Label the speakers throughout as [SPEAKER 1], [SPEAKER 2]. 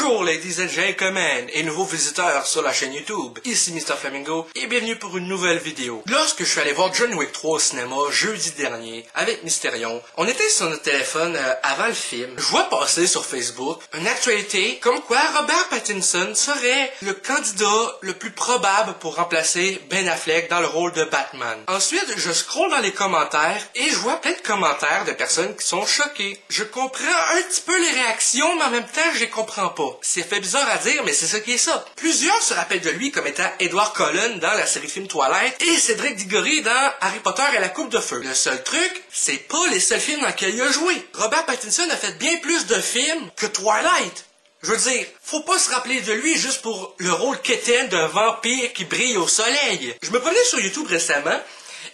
[SPEAKER 1] Bonjour ladies and gentlemen et nouveaux visiteurs sur la chaîne YouTube, ici Mr Flamingo et bienvenue pour une nouvelle vidéo. Lorsque je suis allé voir John Wick 3 au cinéma jeudi dernier avec Mysterion, on était sur notre téléphone avant le film. Je vois passer sur Facebook une actualité comme quoi Robert Pattinson serait le candidat le plus probable pour remplacer Ben Affleck dans le rôle de Batman. Ensuite, je scrolle dans les commentaires et je vois plein de commentaires de personnes qui sont choquées. Je comprends un petit peu les réactions, mais en même temps, je les comprends pas. C'est fait bizarre à dire, mais c'est ça qui est ça. Plusieurs se rappellent de lui comme étant Edward Cullen dans la série film Twilight et Cédric Diggory dans Harry Potter et la Coupe de Feu. Le seul truc, c'est pas les seuls films dans lesquels il a joué. Robert Pattinson a fait bien plus de films que Twilight. Je veux dire, faut pas se rappeler de lui juste pour le rôle quétaine d'un vampire qui brille au soleil. Je me promenais sur YouTube récemment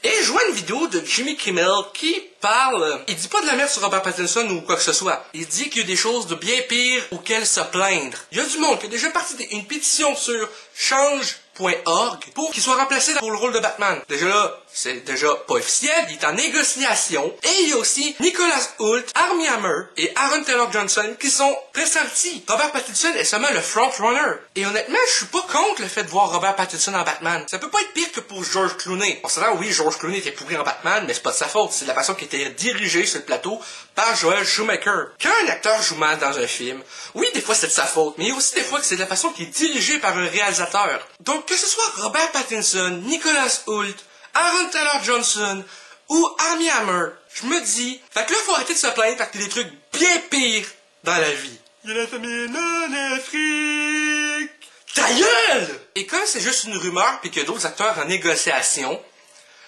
[SPEAKER 1] et je vois une vidéo de Jimmy Kimmel qui parle. Il dit pas de la merde sur Robert Pattinson ou quoi que ce soit. Il dit qu'il y a des choses de bien pire auxquelles se plaindre. Il y a du monde qui a déjà parti une pétition sur change.org pour qu'il soit remplacé pour le rôle de Batman. Déjà là, c'est déjà pas officiel, il est en négociation. Et il y a aussi Nicholas Hoult, Armie Hammer et Aaron Taylor Johnson qui sont pressentis. Robert Pattinson est seulement le frontrunner. Et honnêtement, je suis pas contre le fait de voir Robert Pattinson en Batman. Ça peut pas être pire que pour George Clooney. On s'entend, oui, George Clooney était pourri en Batman, mais c'est pas de sa faute. C'est de la façon qui était dirigée sur le plateau par Joel Schumacher. Quand un acteur joue mal dans un film, oui, des fois c'est de sa faute, mais il y a aussi des fois que c'est de la façon qui est dirigée par un réalisateur. Donc que ce soit Robert Pattinson, Nicholas Hoult, Aaron Taylor Johnson ou Armie Hammer, je me dis, fait que là, faut arrêter de se plaindre parce qu'il y a des trucs bien pires dans la vie. Il y a la famille en Afrique. Ta gueule! Et comme c'est juste une rumeur pis qu'il y a d'autres acteurs en négociation,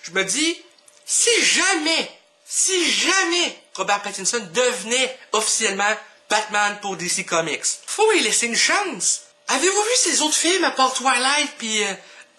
[SPEAKER 1] je me dis, si jamais Robert Pattinson devenait officiellement Batman pour DC Comics, faut lui laisser une chance. Avez-vous vu ses autres films à part Twilight pis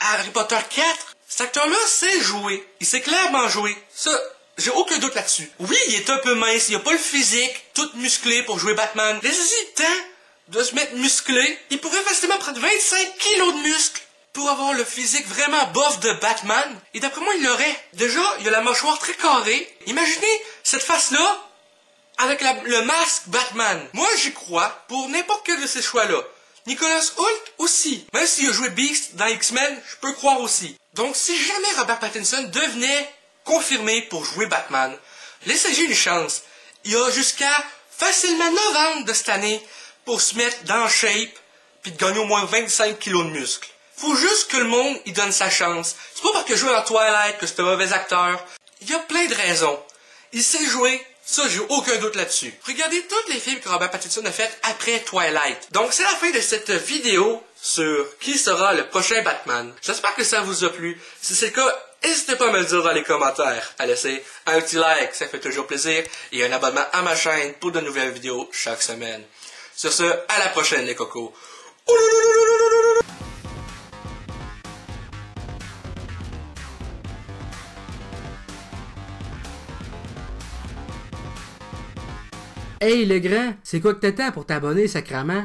[SPEAKER 1] Harry Potter 4? Cet acteur-là sait jouer. Il sait clairement jouer. Ça, j'ai aucun doute là-dessus. Oui, il est un peu mince, il a pas le physique tout musclé pour jouer Batman. Laissez-y le temps de se mettre musclé. Il pourrait facilement prendre 25 kilos de muscles pour avoir le physique vraiment bof de Batman. Et d'après moi, il l'aurait. Déjà, il a la mâchoire très carrée. Imaginez cette face-là avec le masque Batman. Moi, j'y crois pour n'importe quel de ces choix-là. Nicholas Hoult aussi. Même s'il a joué Beast dans X-Men, je peux croire aussi. Donc, si jamais Robert Pattinson devenait confirmé pour jouer Batman, laissez-lui une chance. Il a jusqu'à facilement novembre de cette année pour se mettre dans shape puis de gagner au moins 25 kilos de muscles. Faut juste que le monde y donne sa chance. C'est pas parce qu'il joue dans Twilight que c'est un mauvais acteur. Il y a plein de raisons. Il sait jouer. Ça, j'ai aucun doute là-dessus. Regardez tous les films que Robert Pattinson a fait après Twilight. Donc, c'est la fin de cette vidéo sur qui sera le prochain Batman. J'espère que ça vous a plu. Si c'est le cas, n'hésitez pas à me le dire dans les commentaires. À laisser un petit like, ça fait toujours plaisir. Et un abonnement à ma chaîne pour de nouvelles vidéos chaque semaine. Sur ce, à la prochaine les cocos.
[SPEAKER 2] Hey le grand, c'est quoi que t'attends pour t'abonner, sacrament?